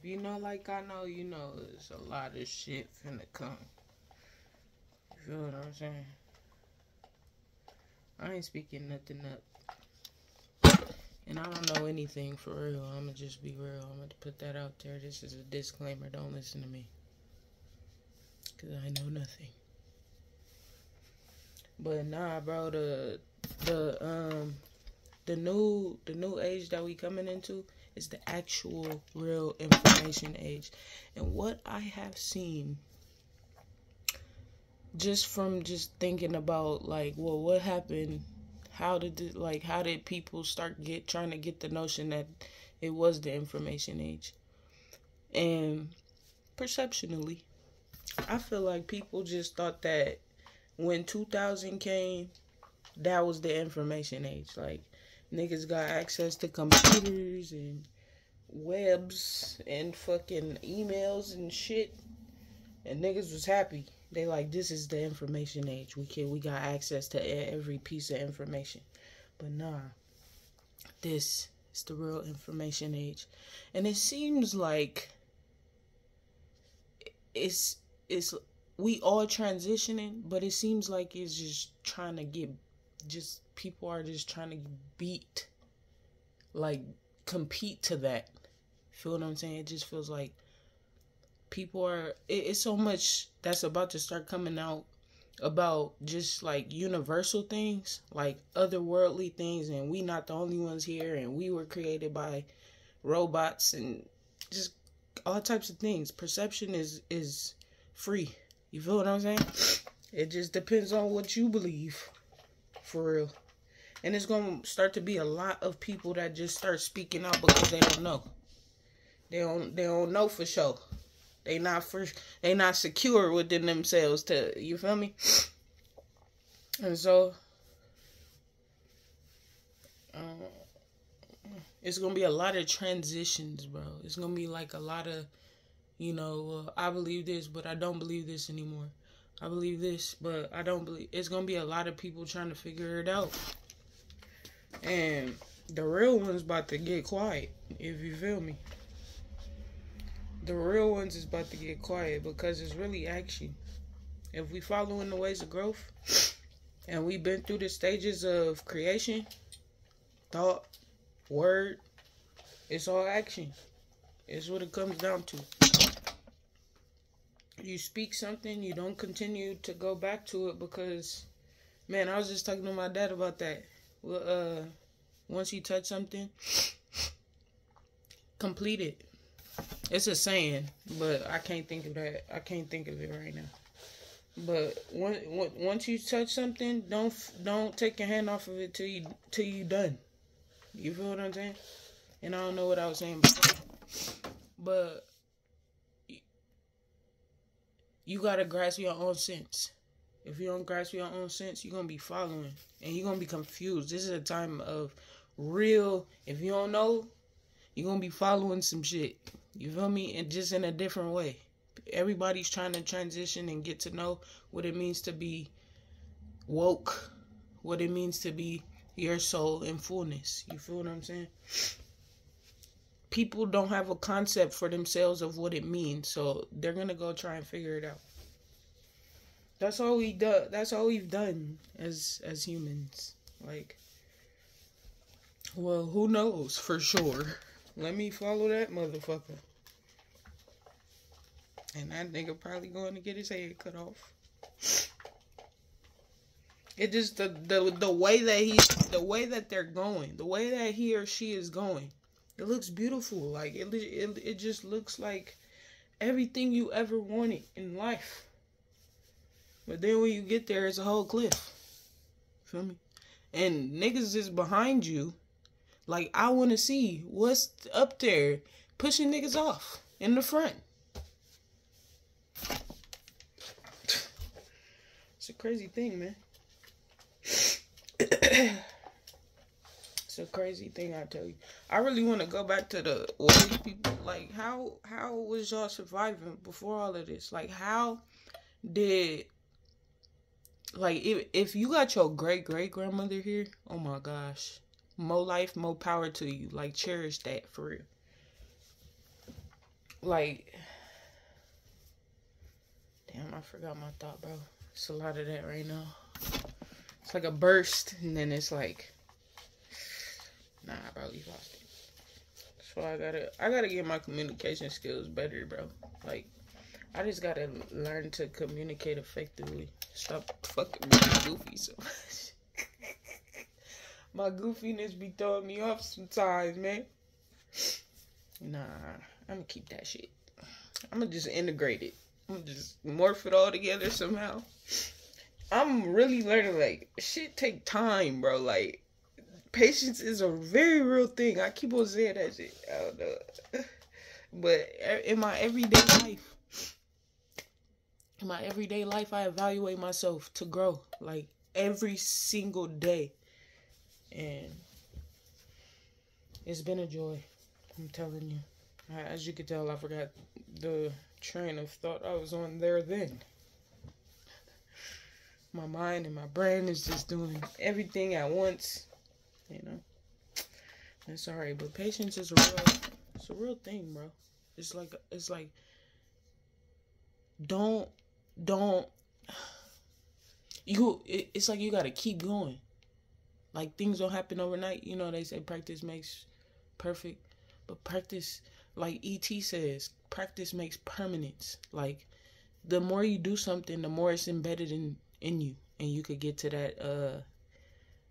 If you know like I know, you know there's a lot of shit finna come. You feel what I'm saying? I ain't speaking nothing up. And I don't know anything for real. I'ma just be real. I'm gonna put that out there. This is a disclaimer. Don't listen to me. Cause I know nothing. But nah, bro, the new age that we coming into is the actual real information age. And what I have seen just from just thinking about like, well, what happened? How did people start trying to get the notion that it was the information age? And perceptionally, I feel like people just thought that when 2000 came, that was the information age. Like, niggas got access to computers and webs and fucking emails and shit. And niggas was happy. They like, this is the information age. We got access to every piece of information. But nah, this is the real information age. And it seems like it's we all transitioning, but it seems like it's just trying to get, just people are just trying to beat, like, compete to that. Feel what I'm saying? It just feels like people are, it's so much that's about to start coming out about just like universal things, like otherworldly things, and we not the only ones here, and we were created by robots and just all types of things. Perception is free. You feel what I'm saying? It just depends on what you believe, for real. And it's gonna start to be a lot of people that just start speaking out because they don't know. They don't know for sure. They not secure within themselves to, you feel me? And so it's gonna be a lot of transitions, bro. It's gonna be like a lot of, I believe this, but I don't believe this anymore. I believe this, but I don't believe. It's gonna be a lot of people trying to figure it out, and the real ones about to get quiet. If you feel me. The real ones is about to get quiet because it's really action. If we follow in the ways of growth and we've been through the stages of creation, thought, word, it's all action. It's what it comes down to. You speak something, you don't continue to go back to it because, man, I was just talking to my dad about that. Well, once you touch something, complete it. It's a saying, but I can't think of that. I can't think of it right now. But once you touch something, don't take your hand off of it till you done. You feel what I'm saying? And I don't know what I was saying before. But you gotta grasp your own sense. If you don't grasp your own sense, you're gonna be following and you're gonna be confused. This is a time of real. If you don't know, you're gonna be following some shit. You feel me? And just in a different way. Everybody's trying to transition and get to know what it means to be woke. What it means to be your soul in fullness. You feel what I'm saying? People don't have a concept for themselves of what it means. So they're going to go try and figure it out. That's all we do. That's all we've done as humans. Like, well, who knows for sure? Let me follow that motherfucker. And that nigga probably going to get his head cut off. It just the way that they're going, the way that he or she is going, it looks beautiful. Like it just looks like everything you ever wanted in life. But then when you get there, it's a whole cliff. Feel me? And niggas is behind you. Like, I want to see what's up there pushing niggas off in the front. It's a crazy thing, man. It's a crazy thing, I tell you. I really want to go back to the way people, like, how was y'all surviving before all of this? Like, how did, like, if you got your great-great-grandmother here, oh my gosh. More life, more power to you. Like, cherish that, for real. like, damn, I forgot my thought, bro. It's a lot of that right now. It's like a burst, and then it's like, nah, bro, you lost it. So I gotta get my communication skills better, bro. Like, I just gotta learn to communicate effectively. Stop fucking being goofy so much. My goofiness be throwing me off sometimes, man. Nah, I'm gonna keep that shit. I'm gonna just integrate it. I'm gonna just morph it all together somehow. I'm really learning, like, shit take time, bro. Like, patience is a very real thing. I keep on saying that shit. I don't know. But in my everyday life, I evaluate myself to grow, like, every single day. And it's been a joy. I'm telling you. As you can tell, I forgot the train of thought I was on there then. My mind and my brain is just doing everything at once, you know. It's alright, but patience is a real thing, bro. It's like it's like you gotta keep going. Like, things don't happen overnight. You know, they say practice makes perfect, but practice, like E.T. says, practice makes permanence. Like, the more you do something, the more it's embedded in you, and you could get to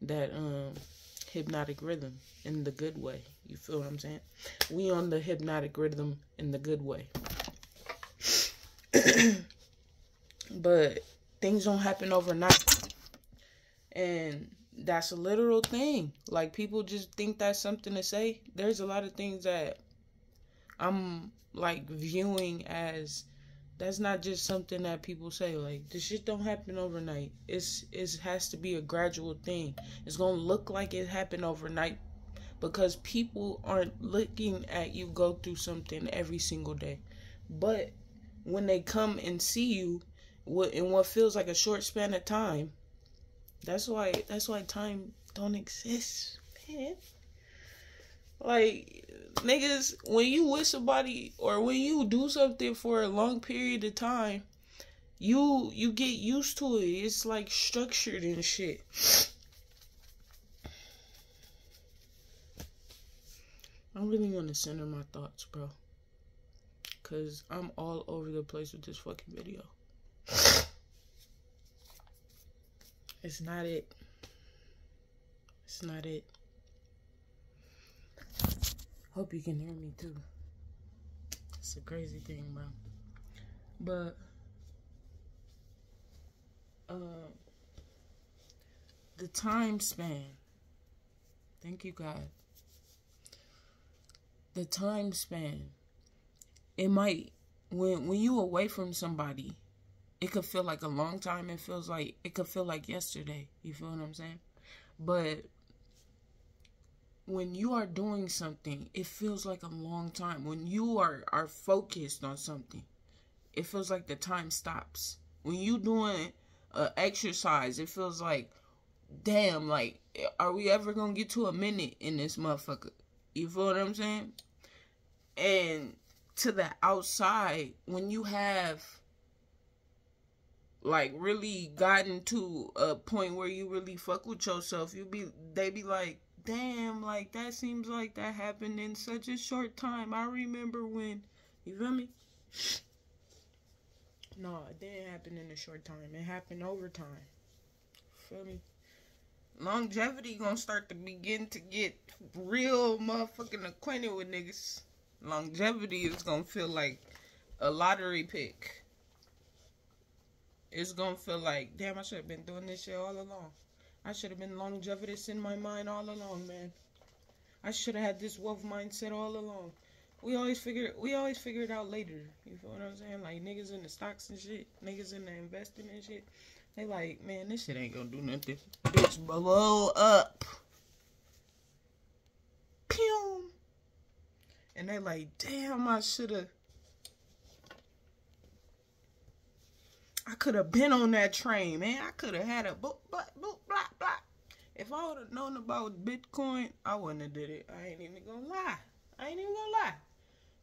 that hypnotic rhythm in the good way. You feel what I'm saying? We on the hypnotic rhythm in the good way. But things don't happen overnight, and that's a literal thing. Like, people just think that's something to say. There's a lot of things that I'm, like, viewing as, that's not just something that people say. Like, this shit don't happen overnight. It has to be a gradual thing. It's gonna look like it happened overnight because people aren't looking at you go through something every single day. But when they come and see you in what feels like a short span of time, that's why time don't exist, man. Like, niggas, when you with somebody or when you do something for a long period of time, you get used to it. It's like structured and shit. I really want to center my thoughts, bro, cause I'm all over the place with this fucking video. It's not it. It's not it. Hope you can hear me too. It's a crazy thing, bro. But the time span. Thank you, God. The time span. It might, when you away from somebody, it could feel like a long time. It could feel like yesterday. You feel what I'm saying? But when you are doing something, it feels like a long time. When you are focused on something, it feels like the time stops. When you doing exercise, it feels like, damn, like, are we ever gonna get to a minute in this motherfucker? You feel what I'm saying? And to the outside, when you have, like, really gotten to a point where you really fuck with yourself, they be like, damn, like, that seems like that happened in such a short time. I remember when, you feel me? No, it didn't happen in a short time. It happened over time. Feel me? Longevity gonna start to begin to get real motherfucking acquainted with niggas. Longevity is gonna feel like a lottery pick. It's gonna feel like, damn, I should have been doing this shit all along. I should have been longevitous in my mind all along, man. I should have had this wealth mindset all along. We always figure it out later. You feel what I'm saying? Like, niggas in the stocks and shit, niggas in the investing and shit. They like, man, this shit ain't gonna do nothing. Bitch, blow up. Pew. And they like, damn, I could have been on that train, man. I could have had a boop, blah, boop, blah, blah. If I would have known about Bitcoin, I wouldn't have did it. I ain't even gonna lie.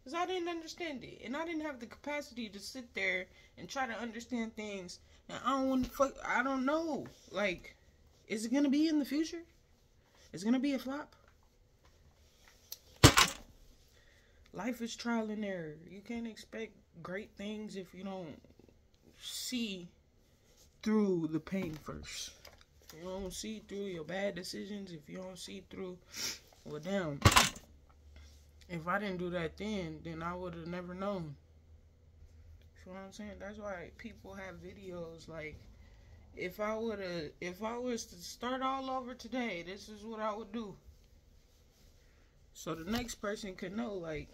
Because I didn't understand it. And I didn't have the capacity to sit there and try to understand things. And I don't know. Like, is it going to be in the future? Is it going to be a flop? Life is trial and error. You can't expect great things if you don't see through the pain first. If you don't see through your bad decisions, if you don't see through, well, damn. If I didn't do that then I would have never known. You know what I'm saying? That's why people have videos like, if I was to start all over today, this is what I would do. So the next person could know, like,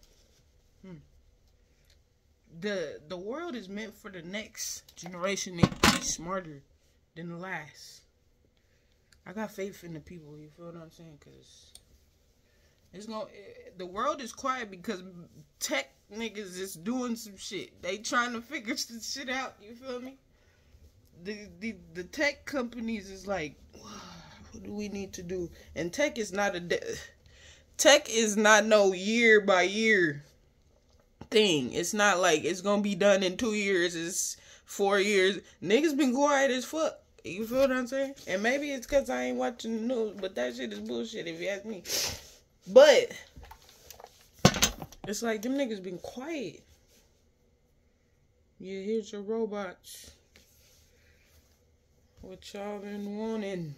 the world is meant for the next generation to be smarter than the last. I got faith in the people, you feel what I'm saying? Because the world is quiet because tech niggas is doing some shit. They trying to figure some shit out, you feel me? The tech companies is like, what do we need to do? And tech is not no year by year thing. It's not like it's gonna be done in 2 years. It's 4 years. Niggas been quiet as fuck. You feel what I'm saying? And maybe it's because I ain't watching the news, but that shit is bullshit if you ask me. But it's like them niggas been quiet. Yeah, here's your robots. What y'all been wanting?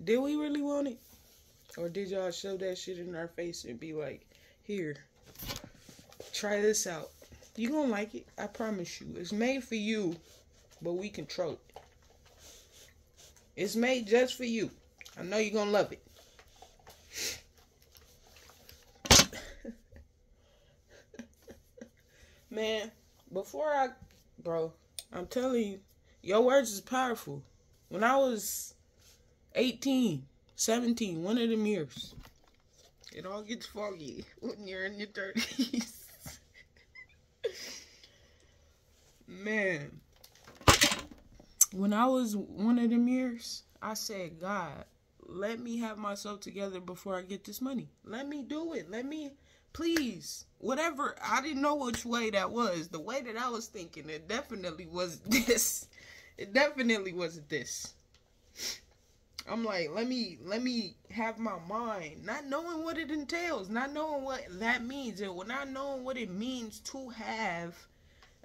Did we really want it? Or did y'all shove that shit in our face and be like, here, try this out. You gonna like it. I promise you. It's made for you, but we control it. It's made just for you. I know you're gonna love it. Man, bro, I'm telling you, your words is powerful. When I was 18, 17, one of them years, it all gets foggy when you're in your 30s. Man, when I was one of them years, I said, God, let me have myself together before I get this money. Let me do it. Please, whatever. I didn't know which way that was. The way that I was thinking, it definitely was this. It definitely wasn't this. I'm like, let me have my mind, not knowing what it entails, not knowing what that means, and not knowing what it means to have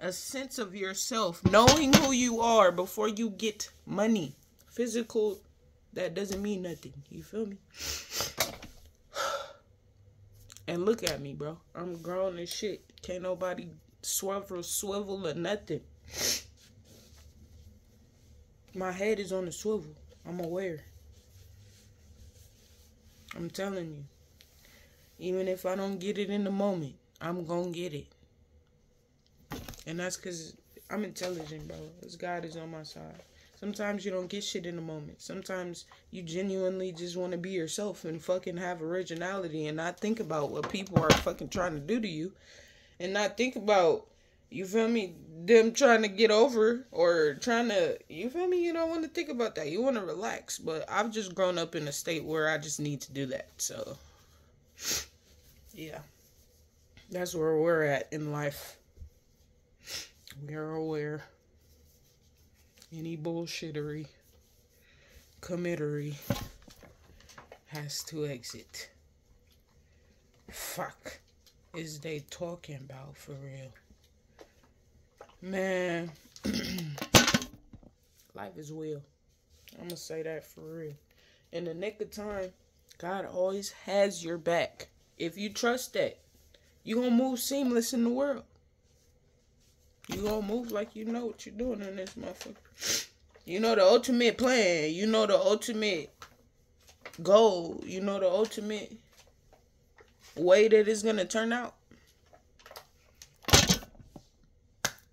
a sense of yourself, knowing who you are before you get money. Physical, that doesn't mean nothing. You feel me? And look at me, bro. I'm grown as shit. Can't nobody swivel or nothing. My head is on the swivel. I'm aware. I'm telling you. Even if I don't get it in the moment, I'm gonna get it. And that's because I'm intelligent, bro. This God is on my side. Sometimes you don't get shit in the moment. Sometimes you genuinely just want to be yourself and fucking have originality and not think about what people are fucking trying to do to you. And not think about, you feel me, them trying to get over or trying to, you feel me? You don't want to think about that. You want to relax. But I've just grown up in a state where I just need to do that. So, yeah. That's where we're at in life. We are aware. Any bullshittery, committery has to exit. Fuck is they talking about for real? Man, life is real. I'm gonna say that for real. In the nick of time, God always has your back. If you trust that, you gonna move seamless in the world. You gonna move like you know what you're doing in this motherfucker. You know the ultimate plan. You know the ultimate goal. You know the ultimate way that it's gonna turn out.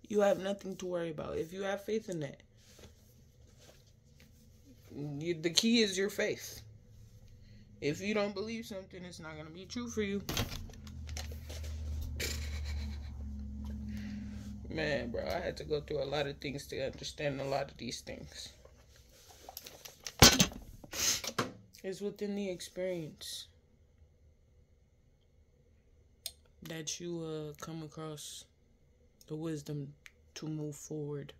You have nothing to worry about if you have faith in that. The key is your faith. If you don't believe something, it's not gonna be true for you. Man, bro, I had to go through a lot of things to understand a lot of these things. It's within the experience. that you come across the wisdom to move forward.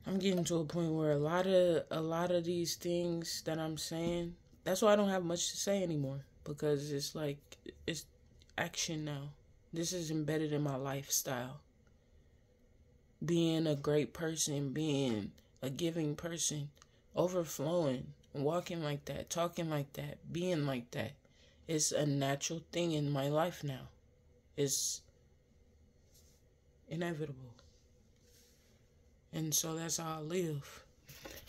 I'm getting to a point where a lot of these things that I'm saying, that's why I don't have much to say anymore, because it's like, it's action now. This is embedded in my lifestyle. Being a great person, being a giving person, overflowing, walking like that, talking like that, being like that. It's a natural thing in my life now. It's inevitable. And so that's how I live.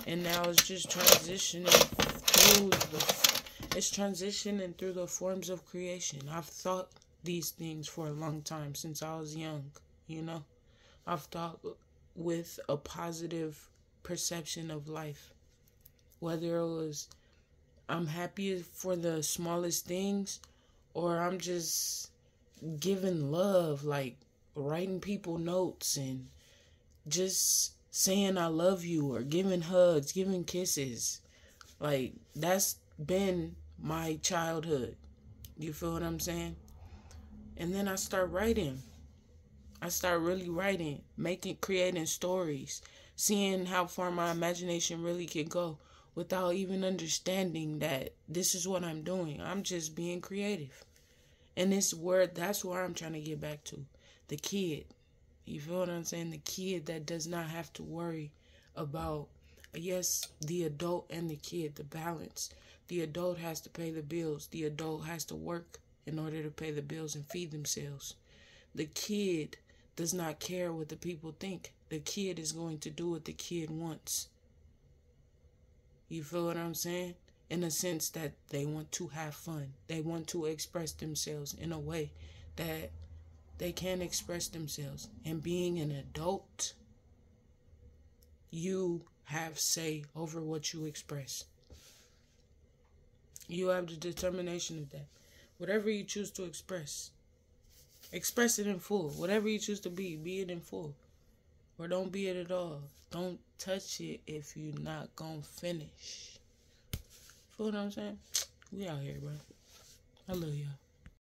And now it's just transitioning through the forms of creation. I've thought these things for a long time, since I was young, you know. I've thought with a positive perception of life. Whether it was I'm happy for the smallest things, or I'm just giving love, like writing people notes and just saying I love you, or giving hugs, giving kisses. Like, that's been my childhood. You feel what I'm saying? And then I start writing. I start really writing, creating stories, seeing how far my imagination really could go without even understanding that this is what I'm doing. I'm just being creative. And that's where I'm trying to get back to. The kid. You feel what I'm saying? The kid that does not have to worry about, yes, the adult and the kid, the balance. The adult has to pay the bills. The adult has to work in order to pay the bills and feed themselves. The kid does not care what the people think. The kid is going to do what the kid wants. You feel what I'm saying? In a sense that they want to have fun. They want to express themselves in a way that they can express themselves. And being an adult, you have say over what you express. You have the determination of that. Whatever you choose to express it in full. Whatever you choose to be it in full. Or don't be it at all. Don't touch it if you're not gonna finish. Feel what I'm saying? We out here, bro. I love y'all.